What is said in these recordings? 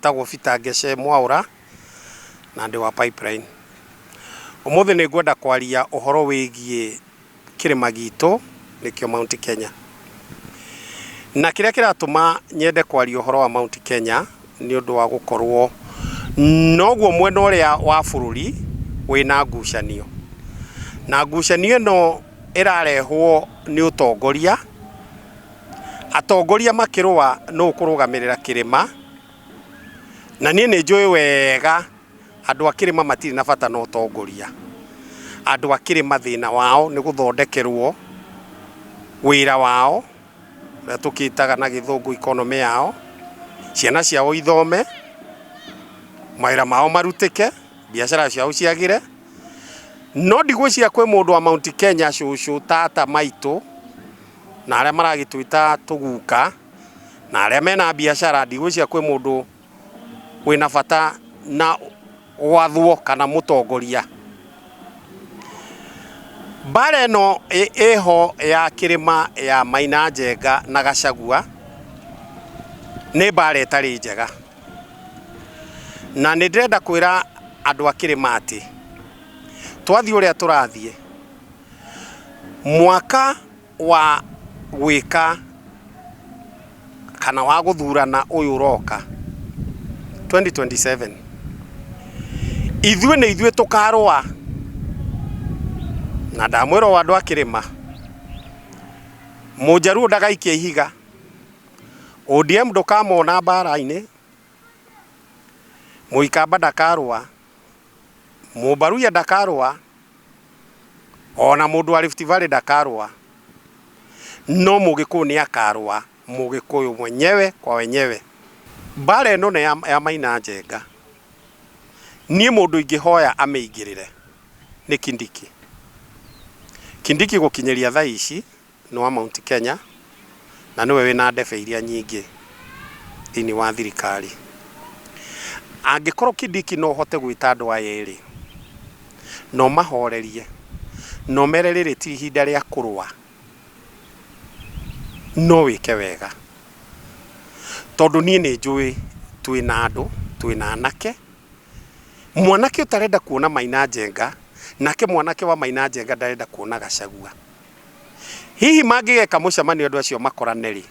njĩtagwo Peter Ngece Mwaũra na ndĩ wa Pipeline. Ũmũthĩ nĩ ngwenda kwaria ũhoro wĩgiĩ kĩrĩma gitũ nĩkĩo Mount Kenya. Na kĩrĩa kĩratũma nyende kwaria ũhoro wa Mount Kenya nĩ ũndũ wa gũkorwo noguo mwena ũrĩa wa bũrũri wĩna ngucanio. Na ngucanio ĩno ĩrarehwo nĩ ũtongoria. Atongoria makĩrũa no kũrũgamĩrĩra kĩrĩma. Na niĩ nĩ njũĩ wega andũ a kĩrĩma matirĩ na bata na ũtongoria. Andũ a kĩrĩma thĩna wao nĩ gũthondekerwo wĩra wao ũrĩa tũkĩtaga na gĩthũngũ economy yao, ciana ciao ithome, mawĩra mao marutĩke, biacara ciao ciagĩre. No ndigwĩciria kwĩ mũndũ wa Mount Kenya cũcũ tata maitũ na arĩa maragĩtwĩta tũguka na arĩa mena biacara, ndigwĩciria kwĩ mũndũ wĩna bata na gwathwo kana mũtongoria. Mbara ĩno ĩho ya kĩrĩma ya Maina Njenga na Gachagua nĩ mbara ĩtarĩ njega. Na nĩ ndĩrenda kwĩra andũ a kĩrĩma atĩ twathiĩ ũrĩa tũrathiĩ, mwaka wa gwĩka kana wa gũthurana ũyũ ũroka 2027, ithuĩ nĩ ithuĩ tũkarũa. Na ndamwĩra o andũ a kĩrĩma, Mũjaruo ndagaikia ihiga, ODM ndũkamona mbara-inĩ, Mũikamba ndakarũa, Mũbaruya ndakarũa, ona mũndũ wa Rift Valley ndakarũa. No Mũgĩkũyũ nĩ akarũa, Mũgĩkũyũ mwenyewe kwa wenyewe. Mbara ĩno nĩ ya Maina Njenga. Niĩ mũndũ ingĩhoya amĩingĩrĩre nĩ Kindiki. Kindiki gũkinyĩria thaa ici nĩ wa Mount Kenya na nĩwe wĩna ndebe iria nyingĩ thĩinĩ wa thirikari. Angĩkorwo Kindiki no hote gwĩta andũ aya erĩ, no mahorerie, no mere rĩrĩ ti ihinda rĩa kũrũa, no wĩke wega. Tondũ niĩ nĩ njũĩ twĩna andũ, twĩna anake. Mwanake ũtarenda kuona Maina Njenga, nake mwanake wa Maina Njenga ndarenda kuona Gachagua. Hihi mangĩgeka mũcemanio andũ acio makorane rĩ,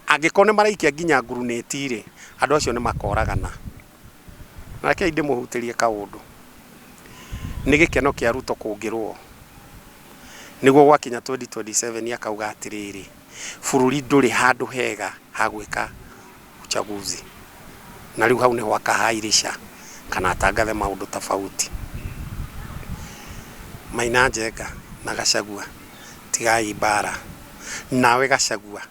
angĩkorwo nĩ maraikia nginya nguruneti rĩ, andũ acio nĩ makoragana. Nake ndĩmũhutĩrie kaũndũ. Nĩ gĩkeno kĩa Ruto kũngĩrwo. Nĩguo gwakinya 2027 akauga atĩrĩrĩ, bũrũri ndũrĩ handũ hega ha gwĩka uchaguzi. Na rĩu hau nĩ wakahairisha kana atangathe maũndũ tofauti. Maina Njenga na Gachagua tigai mbara. Nawe Gachagua,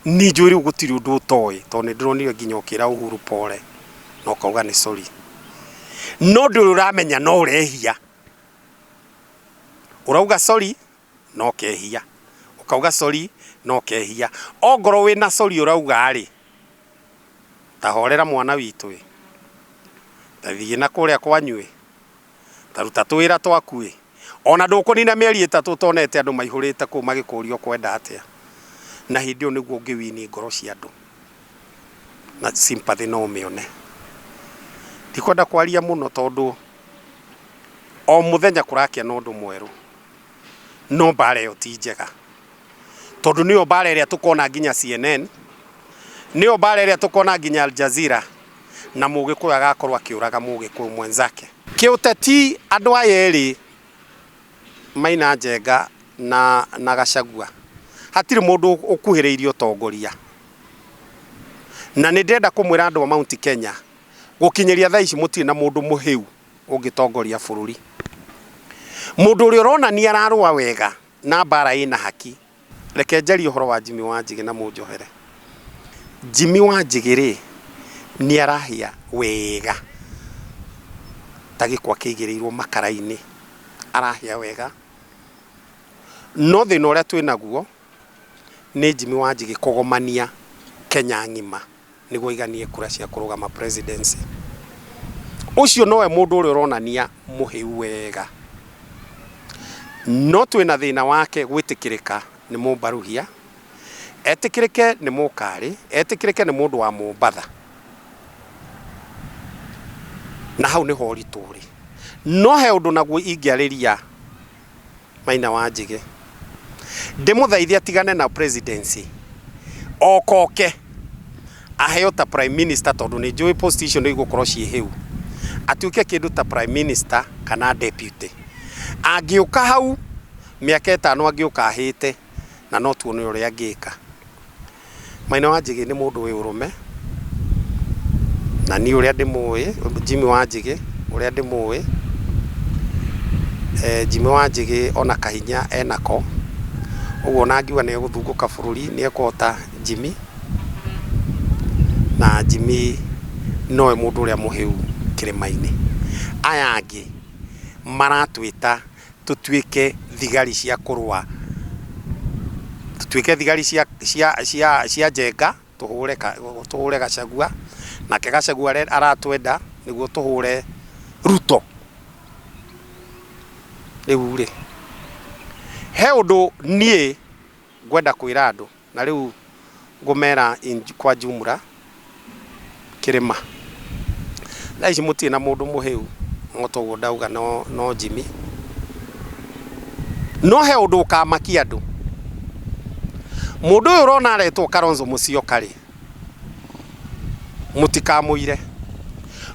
ni njũĩ rĩu gũtirĩ ũndũ ũtoĩ, tondũ nĩ ndĩronire nginya ũkĩra Uhuru pole na ũkauga nĩ sorry. No ndũrĩ ũramenya no ũrehia. Ũrauga sorry no kehia, ũkauga sorry no kehia. Ongorwo wĩna sorry ũrauga rĩ, tahorera mwana witũ, tathiĩ na kũrĩa kwanyuĩ, taruta twĩra twaku. Ona ndũkũnina mĩeri ĩtatũ tonete andũ maihũrĩte kũu magĩkũrio kwenda atĩa. Na hĩndĩ ĩyo nĩguo ũngĩwini ngoro cia andũ na sympathy no ũmĩone. Ndikwenda kwaria mũno tondũ o mũthenya kũrakĩa na ũndũ mwerũ. No mbara ĩyo ti njega, tondũ nĩyo mbara ĩrĩa tũkona nginya CNN, nĩyo mbara ĩrĩa tũkona nginya Al Jazeera, na Mũgĩkũyũ agakorwo akĩũraga Mũgĩkũyũ mwenzake. Kĩũteti andũ aya erĩ, Maina Njenga na Gachagua, hatirĩ mũndũ ũkuhĩrĩirie ũtongoria. Na nĩ ndĩrenda kũmwĩra andũ a Mount Kenya, gũkinyĩria thaa ici mũtirĩ na mũndũ mũhĩu ũngĩtongoria bũrũri. Mũndũ ũrĩa ũrona nĩ ararũa wega na mbara ĩna haki. Reke njarie ũhoro wa Jimmy Wanjigi na mũnjohere. Jimmy Wanjigi rĩ, nĩ arahia wega ta gĩkwa kĩigĩrĩirwo makara-inĩ, arahia wega. No thĩna ũrĩa twĩnaguo nĩ Jimmy Wanjigi kũgomania Kenya ng'ima nĩguo iganie kura cia kũrũgama presidency. Ũcio nowe mũndũ ũrĩa ũronania mũhĩu wega. No twĩna thĩna wake gwĩtĩkĩrĩka nĩ Mũbaruhia, etĩkĩrĩke nĩ Mũkarĩ, etĩkĩrĩke nĩ mũndũ wa Mũmbatha. na hau niho rituri no he undu naguo ingiariria Maina wa Njige ndimuthaithia tigane na presidency okoke aheo ta prime minister tondu ni njui position igukorwo cie hiu atuike kindu ta prime minister kana deputy angiuka hau miaka 5 angiuka ahite na no tuone uria angika. Maina wa Njige ni mundu wi urume na ni uria ndimui Jimmy wa Njige uria ndimui Jimmy wa Njige ona kahinya enako uguo na ngiwa ni guthunguka bururi ni ekota Jimmy na Jimmy no mundu uria muhiu kirima-ini aya angi maratwita tutuike thigari cia kurwa tutuike thigari cia Njenga tuhure Gachagua na Gachagua aratwenda niguo tuhure Ruto riu ri he undu nie ngwenda kwira andu na riu ngumera kwa jumla kirima laici mutie na mundu muhiu ngotoguo ndauga no Jimmy no he undu ukamakia andu mundu uyu urona aretwo Kalonzo Musyoka ri mutikamuire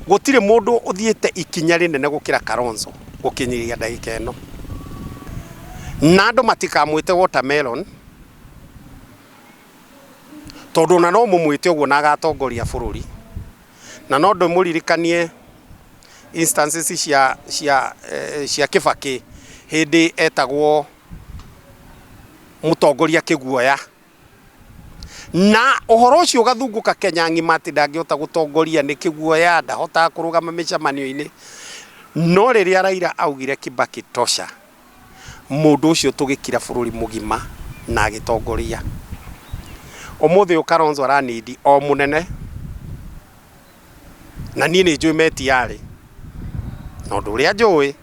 gutire mundu uthiete ikinya rinene gukira Kalonzo gukinyiria ndagika eno na andu matikamwite watermelon tondu na no mumwite uguo na agatongoria bururi na no ndumuririkanie instances cia Kibaki hindi etagwo mutongoria kiguoya na uhoro ucio gathunguka Kenya ngima ati ndangihota gutongoria ni kiguoya ndahota kurugama micamanio-ini no riria Raila augire Kibaki tosha mundu ucio tugikira bururi mugima na agitongoria umuthi Kalonzo aranidi o munene na nie ni njui metiari no nduria njui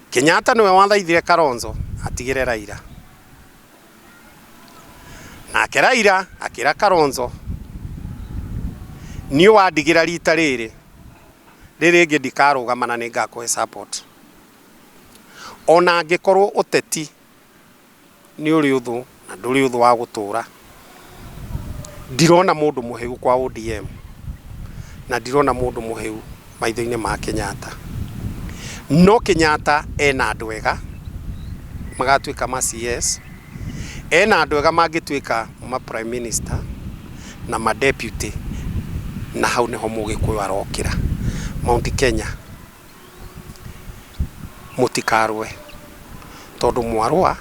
Kenyatta niwe wathaithire Kalonzo atigire Raila na Raila akira Kalonzo ni wandigira rita riri ngi ndikarugama na ningakuhe support ona angikorwo uteti ni uri uthu na nduri uthu wa gutura ndirona mundu muhiu kwa ODM na ndirona mundu muhiu maitho-ini ma Kenyatta no Kenyatta ena andu ega magatuika ma CS ena andu ega mangituika ma prime minister na ma deputy na hau niho Mugikuyu arokira Mount Kenya mutikarwe tondu mwarwa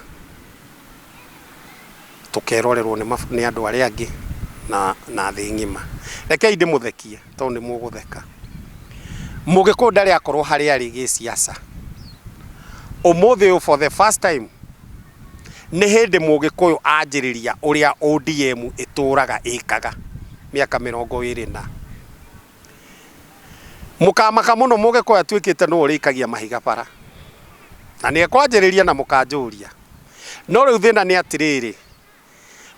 tukerorerwo ni andu aria angi na thi ngima rekei ndimuthekie tondu ni mugutheka Mugikuyu ndari akorwo hari ari gi siasa umuthi for the first time ni hindi Mugikuyu anjiriria uria ODM ituraga ikaga miaka 20 na mukamaka muno Mugikuyu atwikite no urikagia mahiga bara na ni ekwanjiriria na mukanjuria no riu thina ni atiriri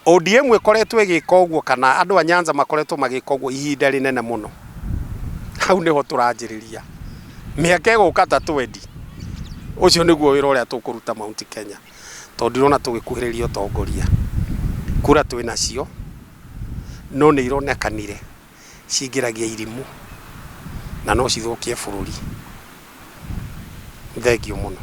ODM ikoretwo igika uguo kana andu a Nyanza makoretwo magika uguo ihinda rinene muno hau niho turanjiriria miaka iguka ta 20 ucio niguo wira uria tukuruta Mount Kenya tondu ndirona tugikuhiriria utongoria kura twina cio no ni ironekanire cingiragia irimu na no cithukie bururi thengio muno.